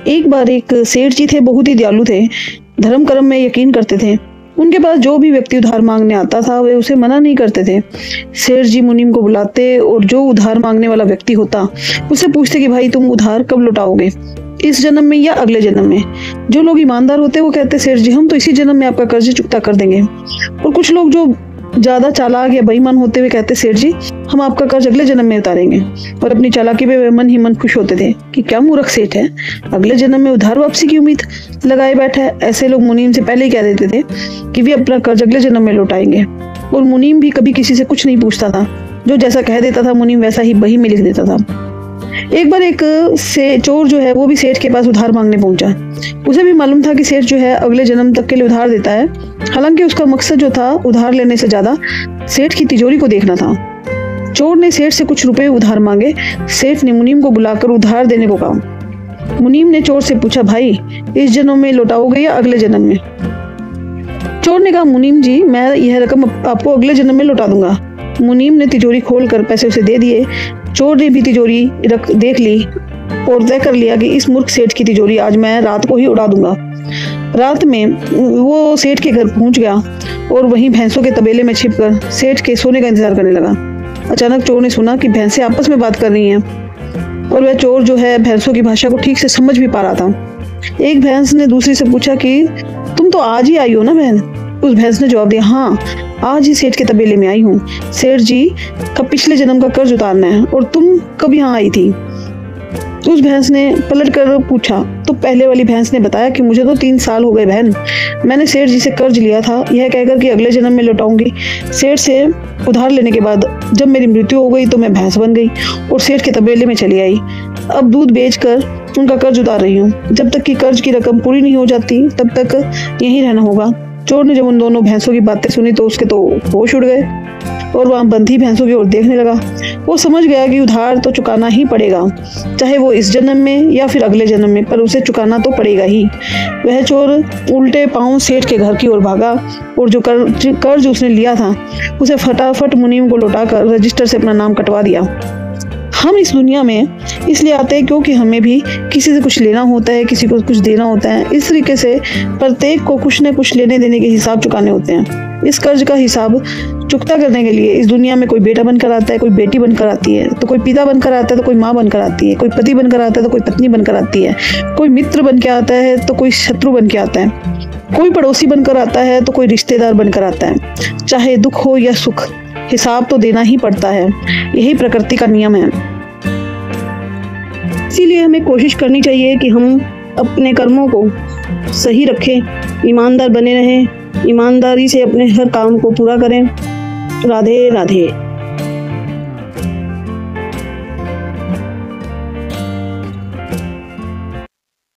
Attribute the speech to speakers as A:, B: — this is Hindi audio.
A: एक बार एक सेठ जी थे, बहुत ही दयालु थे, धर्म कर्म में यकीन करते थे। उनके पास जो भी व्यक्ति उधार मांगने आता था वे उसे मना नहीं करते थे। सेठ जी मुनीम को बुलाते और जो उधार मांगने वाला व्यक्ति होता उससे पूछते कि भाई तुम उधार कब लौटाओगे, इस जन्म में या अगले जन्म में। जो लोग ईमानदार होते वो कहते सेठ जी हम तो इसी जन्म में आपका कर्ज चुकता कर देंगे। और कुछ लोग जो ज्यादा चालाक या बेईमान होते हुए कहते सेठ जी हम आपका कर्ज अगले जन्म में उतारेंगे। और अपनी चालाकी पे वे मन ही मन खुश होते थे कि क्या मूर्ख सेठ है, अगले जन्म में उधार वापसी की उम्मीद लगाए बैठा है। ऐसे लोग मुनीम से पहले ही कह देते थे कि वे अपना कर्ज अगले जन्म में लौटाएंगे। और मुनीम भी कभी किसी से कुछ नहीं पूछता था, जो जैसा कह देता था मुनीम वैसा ही बही में लिख देता था। एक बार एक चोर जो है वो भी सेठ के पास उधार मांगने पहुंचा। उसे भी मालूम था कि सेठ जो है अगले जन्म तक के लिए उधार देता है। हालांकि उसका मकसद जो था उधार लेने से ज्यादा सेठ की तिजोरी को देखना था। चोर ने सेठ से कुछ रुपए उधार मांगे। सेठ ने मुनीम को बुलाकर उधार देने को कहा। मुनीम ने चोर से पूछा भाई इस जन्म में लौटाओगे या अगले जन्म में। चोर ने कहा मुनीम जी मैं यह रकम आपको अगले जन्म में लौटा दूंगा। मुनीम ने तिजोरी खोलकर पैसे उसे दे दिए। चोर ने भी तिजोरी देख ली और तय कर लिया कि इस मूर्ख सेठ की तिजोरी आज मैं रात को ही उड़ा दूंगा। रात में वो सेठ के घर पहुंच गया और वहीं भैंसों के तबेले में छिपकर सेठ के सोने का इंतजार करने लगा। अचानक चोर ने सुना कि भैंसें आपस में बात कर रही हैं और वह चोर जो है भैंसों की भाषा को ठीक से समझ भी पा रहा था। एक भैंस ने दूसरी से पूछा कि तुम तो आज ही आई हो ना बहन। उस भैंस ने जवाब दिया हाँ आज ही सेठ के तबेले में आई हूँ। सेठ जी का पिछले जन्म का कर्ज उतारना है। और तुम कब यहाँ आई थी? उस भैंस ने पलट कर पूछा तो पहले वाली भैंस ने बताया कि मुझे तो 3 साल हो गए बहन, मैंने सेठ जी से कर्ज लिया था यह कहकर कि अगले जन्म में लौटाऊंगी। सेठ से उधार लेने के बाद जब मेरी मृत्यु हो गई तो मैं भैंस बन गई और सेठ के तबेले में चली आई। अब दूध बेचकर उनका कर्ज उतार रही हूँ। जब तक कि कर्ज की रकम पूरी नहीं हो जाती तब तक यहीं रहना होगा। चोर ने जब उन दोनों भैंसों की बातें सुनी तो उसके तो होश उड़ गए और वहां बंधी भैंसों की ओर देखने लगा। वो समझ गया कि उधार तो चुकाना ही पड़ेगा, चाहे वो इस जन्म में या फिर अगले जन्म में, पर उसे चुकाना तो पड़ेगा ही। वह चोर उल्टे पांव सेठ के घर की ओर भागा और जो कर्ज उसने लिया था उसे फटाफट मुनीम को लौटाकर रजिस्टर से अपना नाम कटवा दिया। हम इस दुनिया में इसलिए आते हैं क्योंकि हमें भी किसी से कुछ लेना होता है, किसी को कुछ देना होता है। इस तरीके से प्रत्येक को कुछ न कुछ लेने देने के हिसाब चुकाने होते हैं। इस कर्ज का हिसाब चुकता करने के लिए इस दुनिया में कोई बेटा बनकर आता है, कोई बेटी बनकर आती है, तो कोई पिता बनकर आता है तो कोई माँ बनकर आती है, कोई पति बनकर आता है तो कोई पत्नी बनकर आती है, कोई मित्र बन के आता है तो कोई शत्रु बन के आता है, कोई पड़ोसी बनकर आता है तो कोई रिश्तेदार बनकर आता है। चाहे दुख हो या सुख हिसाब तो देना ही पड़ता है, यही प्रकृति का नियम है। इसीलिए हमें कोशिश करनी चाहिए कि हम अपने कर्मों को सही रखें, ईमानदार बने रहें, ईमानदारी से अपने हर काम को पूरा करें। राधे राधे।